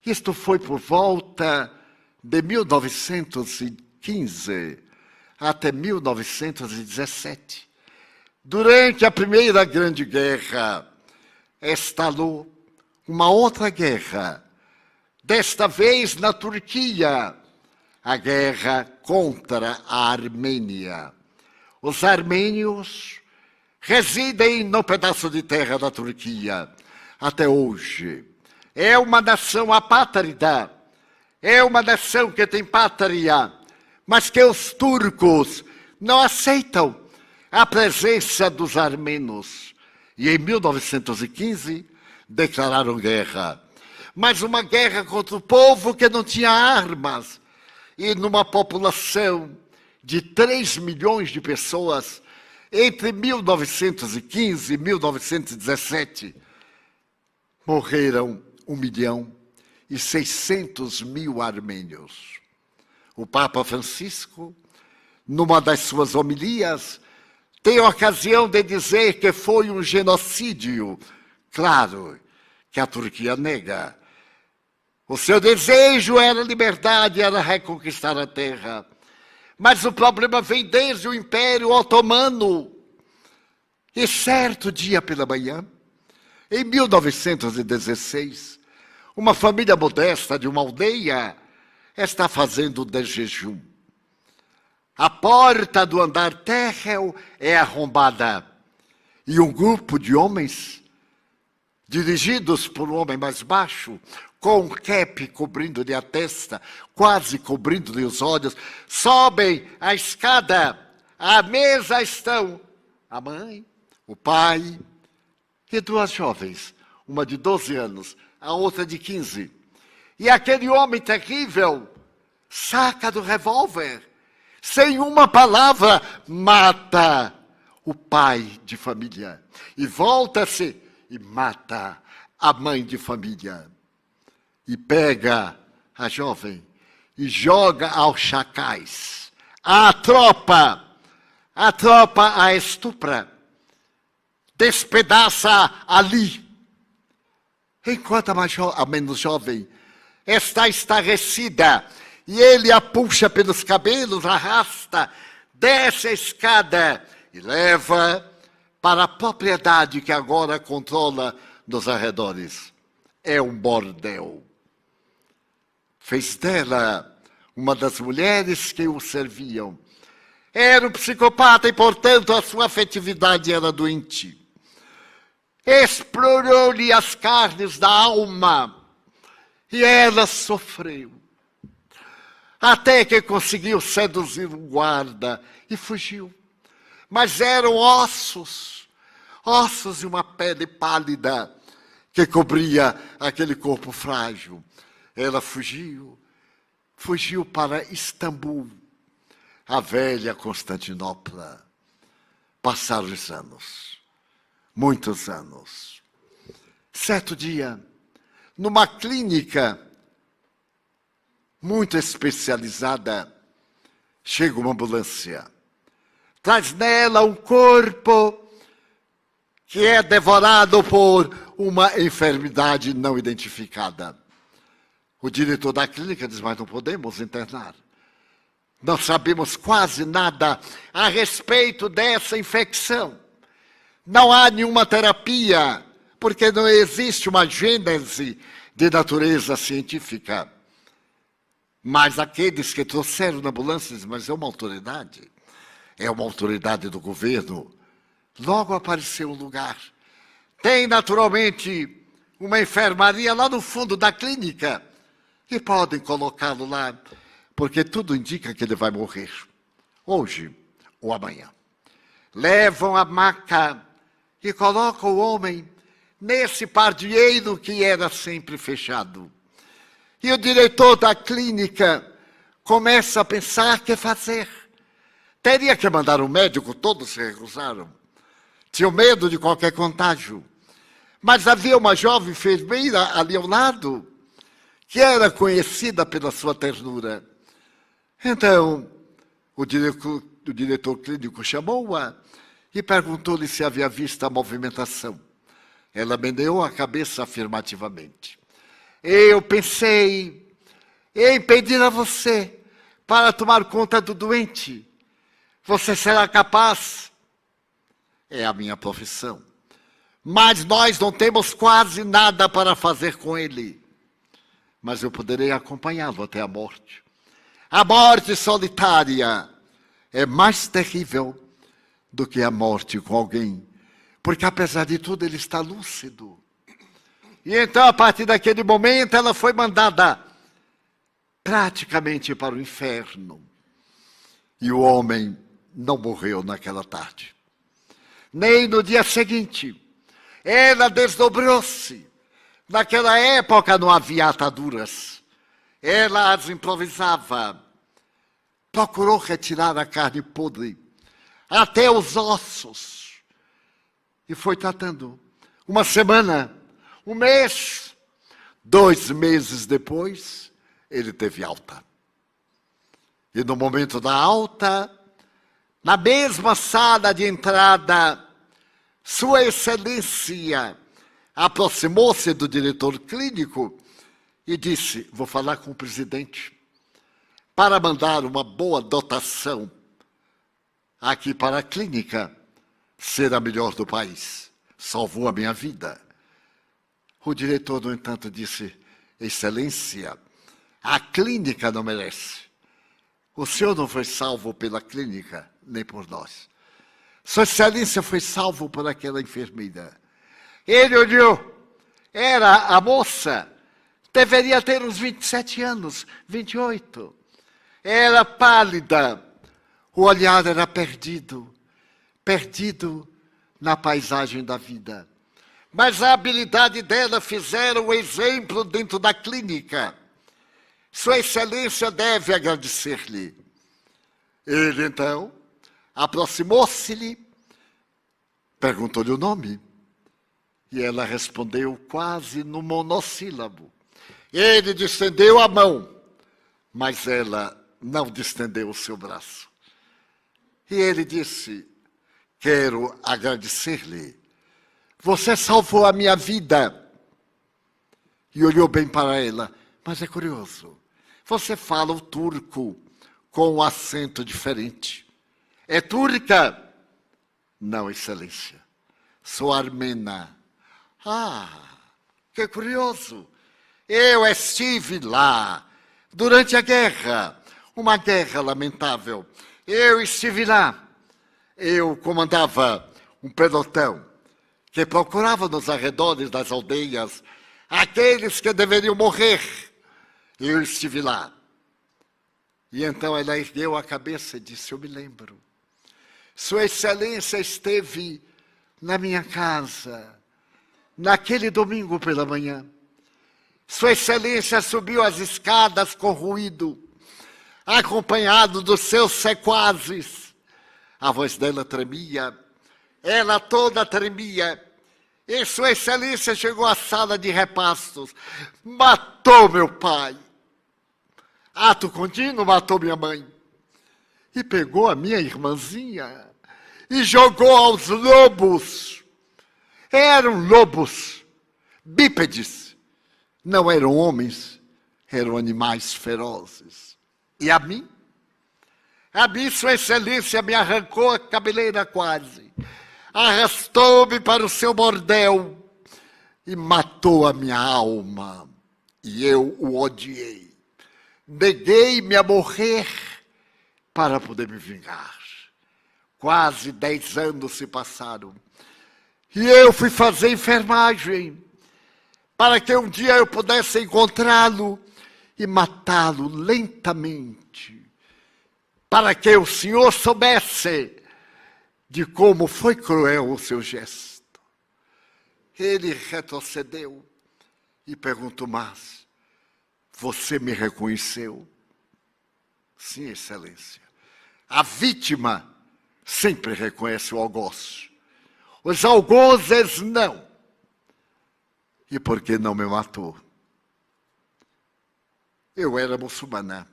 Isto foi por volta de 1915 até 1917. Durante a Primeira Grande Guerra, estalou uma outra guerra, desta vez na Turquia, a guerra contra a Armênia. Os armênios residem no pedaço de terra da Turquia até hoje. É uma nação apátrida, é uma nação que tem pátria, mas que os turcos não aceitam a presença dos armenos. E em 1915 declararam guerra. Mas uma guerra contra o povo que não tinha armas. E numa população de 3 milhões de pessoas, entre 1915 e 1917, morreram 1.600.000 armênios. O Papa Francisco, numa das suas homilias, tem a ocasião de dizer que foi um genocídio. Claro que a Turquia nega. O seu desejo era liberdade, era reconquistar a terra. Mas o problema vem desde o Império Otomano. E certo dia pela manhã, em 1916, uma família modesta de uma aldeia está fazendo de jejum. A porta do andar térreo é arrombada e um grupo de homens, dirigidos por um homem mais baixo, com um cap cobrindo-lhe a testa, quase cobrindo-lhe os olhos, sobem a escada. À mesa estão a mãe, o pai e 2 jovens, uma de 12 anos, a outra de 15. E aquele homem terrível saca do revólver, sem uma palavra, mata o pai de família. E volta-se e mata a mãe de família. E pega a jovem e joga aos chacais. A tropa a estupra, despedaça ali. Enquanto a menos jovem está estarrecida, e ele a puxa pelos cabelos, arrasta, desce a escada e leva para a propriedade que agora controla nos arredores. É um bordel. Fez dela uma das mulheres que o serviam. Era um psicopata e, portanto, a sua afetividade era doente. Explorou-lhe as carnes da alma e ela sofreu. Até que conseguiu seduzir um guarda e fugiu. Mas eram ossos e uma pele pálida que cobria aquele corpo frágil. Ela fugiu para Istambul, a velha Constantinopla. Passaram os anos, muitos anos. Certo dia, numa clínica muito especializada, chega uma ambulância. Traz nela um corpo que é devorado por uma enfermidade não identificada. O diretor da clínica diz, mas não podemos internar. Não sabemos quase nada a respeito dessa infecção. Não há nenhuma terapia, porque não existe uma gênese de natureza científica. Mas aqueles que trouxeram na ambulância dizem, mas é uma autoridade do governo. Logo apareceu um lugar. Tem, naturalmente, uma enfermaria lá no fundo da clínica. E podem colocá-lo lá, porque tudo indica que ele vai morrer, hoje ou amanhã. Levam a maca e colocam o homem nesse pardieiro que era sempre fechado. E o diretor da clínica começa a pensar o que fazer. Teria que mandar um médico, todos se recusaram. Tinham medo de qualquer contágio. Mas havia uma jovem enfermeira ali ao lado, que era conhecida pela sua ternura. Então, o diretor clínico chamou-a e perguntou-lhe se havia visto a movimentação. Ela meneou a cabeça afirmativamente. Eu pensei em pedir a você para tomar conta do doente. Você será capaz? É a minha profissão. Mas nós não temos quase nada para fazer com ele. Mas eu poderei acompanhá-lo até a morte. A morte solitária é mais terrível do que a morte com alguém. Porque, apesar de tudo, ele está lúcido. E então, a partir daquele momento, ela foi mandada praticamente para o inferno. E o homem não morreu naquela tarde. Nem no dia seguinte. Ela desdobrou-se. Naquela época não havia ataduras. Ela as improvisava. Procurou retirar a carne podre, até os ossos. E foi tratando. Uma semana, um mês, 2 meses depois, ele teve alta. E no momento da alta, na mesma sala de entrada, Sua Excelência aproximou-se do diretor clínico e disse: vou falar com o presidente para mandar uma boa dotação aqui para a clínica ser a melhor do país. Salvou a minha vida. O diretor, no entanto, disse: Excelência, a clínica não merece. O senhor não foi salvo pela clínica, nem por nós. Sua Excelência foi salvo por aquela enfermeira. Ele olhou. Era a moça. Deveria ter uns 27 anos, 28. Era pálida. O olhar era perdido. Perdido na paisagem da vida. Mas a habilidade dela fizeram o exemplo dentro da clínica. Sua Excelência deve agradecer-lhe. Ele, então, aproximou-se-lhe, perguntou-lhe o nome. E ela respondeu quase no monossílabo. Ele distendeu a mão, mas ela não distendeu o seu braço. E ele disse: quero agradecer-lhe. Você salvou a minha vida. E olhou bem para ela. Mas é curioso. Você fala o turco com um acento diferente. É turca? Não, Excelência. Sou armena. Ah, que curioso. Eu estive lá durante a guerra. Uma guerra lamentável. Eu estive lá. Eu comandava um pelotão que procurava nos arredores das aldeias aqueles que deveriam morrer. Eu estive lá. E então ela ergueu a cabeça e disse: eu me lembro. Sua Excelência esteve na minha casa, naquele domingo pela manhã. Sua Excelência subiu as escadas com ruído, acompanhado dos seus sequazes. A voz dela tremia, ela toda tremia. E Sua Excelência chegou à sala de repastos. Matou meu pai. Ato contínuo, matou minha mãe. E pegou a minha irmãzinha e jogou aos lobos. Eram lobos, bípedes. Não eram homens, eram animais ferozes. E a mim? A mim, Sua Excelência me arrancou a cabeleira quase. Arrastou-me para o seu bordel e matou a minha alma. E eu o odiei. Neguei-me a morrer para poder me vingar. Quase 10 anos se passaram. E eu fui fazer enfermagem para que um dia eu pudesse encontrá-lo e matá-lo lentamente. Para que o senhor soubesse de como foi cruel o seu gesto. Ele retrocedeu e perguntou: mas você me reconheceu? Sim, Excelência. A vítima sempre reconhece o algoz. Os algozes não. E por que não me matou? Eu era muçulmana.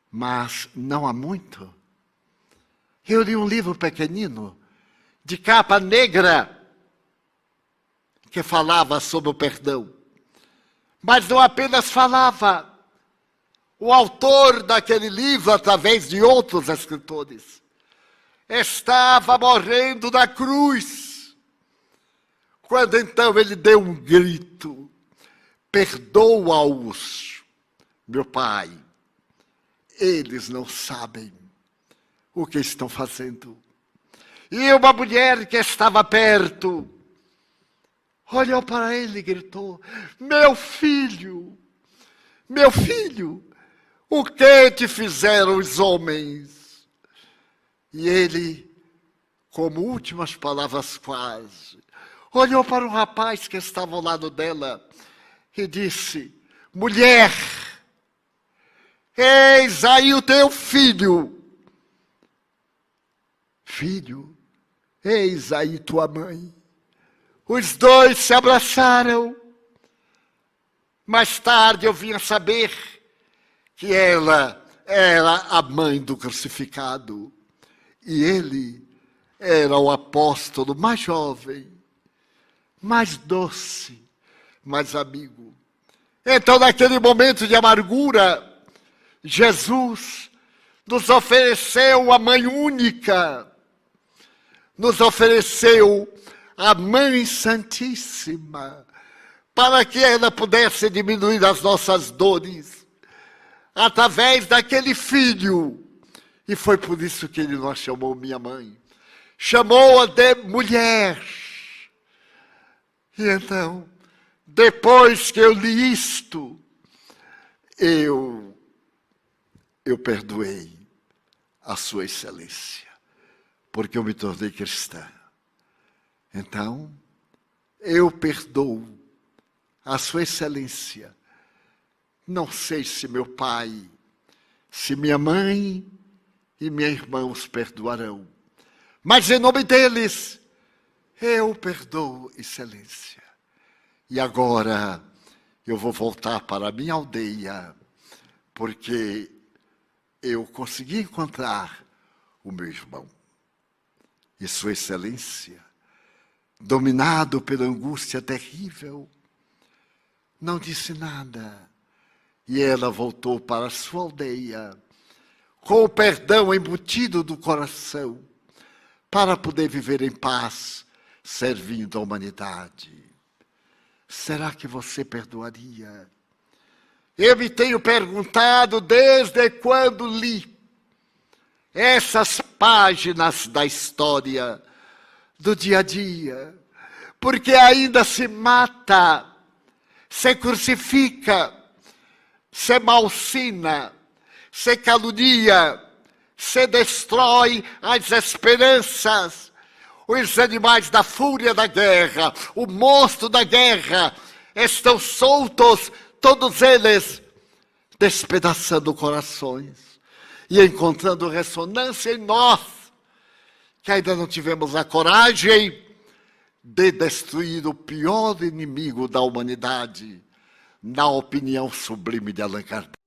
Mas não há muito. Eu li um livro pequenino, de capa negra, que falava sobre o perdão. Mas não apenas falava. O autor daquele livro, através de outros escritores, estava morrendo na cruz. Quando então ele deu um grito: perdoa-os, meu Pai, eles não sabem o que estão fazendo. E uma mulher que estava perto olhou para ele e gritou: meu filho, o que te fizeram os homens? E ele, como últimas palavras quase, olhou para o rapaz que estava ao lado dela e disse: mulher, eis aí o teu filho. Filho, eis aí tua mãe. Os dois se abraçaram. Mais tarde eu vim a saber que ela era a mãe do crucificado e ele era o apóstolo mais jovem, mais doce, mais amigo. Então, naquele momento de amargura, Jesus nos ofereceu a mãe única, nos ofereceu a Mãe Santíssima, para que ela pudesse diminuir as nossas dores, através daquele filho. E foi por isso que ele não chamou minha mãe. Chamou-a de mulher. E então, depois que eu li isto, eu perdoei a sua excelência, porque eu me tornei cristã. Então, eu perdoo a sua excelência. Não sei se meu pai, se minha mãe e minha irmã os perdoarão, mas em nome deles, eu perdoo, excelência. E agora eu vou voltar para a minha aldeia, porque eu consegui encontrar o meu irmão. E sua excelência, dominado pela angústia terrível, não disse nada. E ela voltou para a sua aldeia, com o perdão embutido do coração, para poder viver em paz, servindo a humanidade. Será que você perdoaria? Eu me tenho perguntado desde quando li essas páginas da história do dia a dia, porque ainda se mata, se crucifica, se malsina, se calunia, se destrói as esperanças. Os animais da fúria da guerra, o monstro da guerra, estão soltos, todos eles, despedaçando corações e encontrando ressonância em nós, que ainda não tivemos a coragem de destruir o pior inimigo da humanidade, na opinião sublime de Allan Kardec.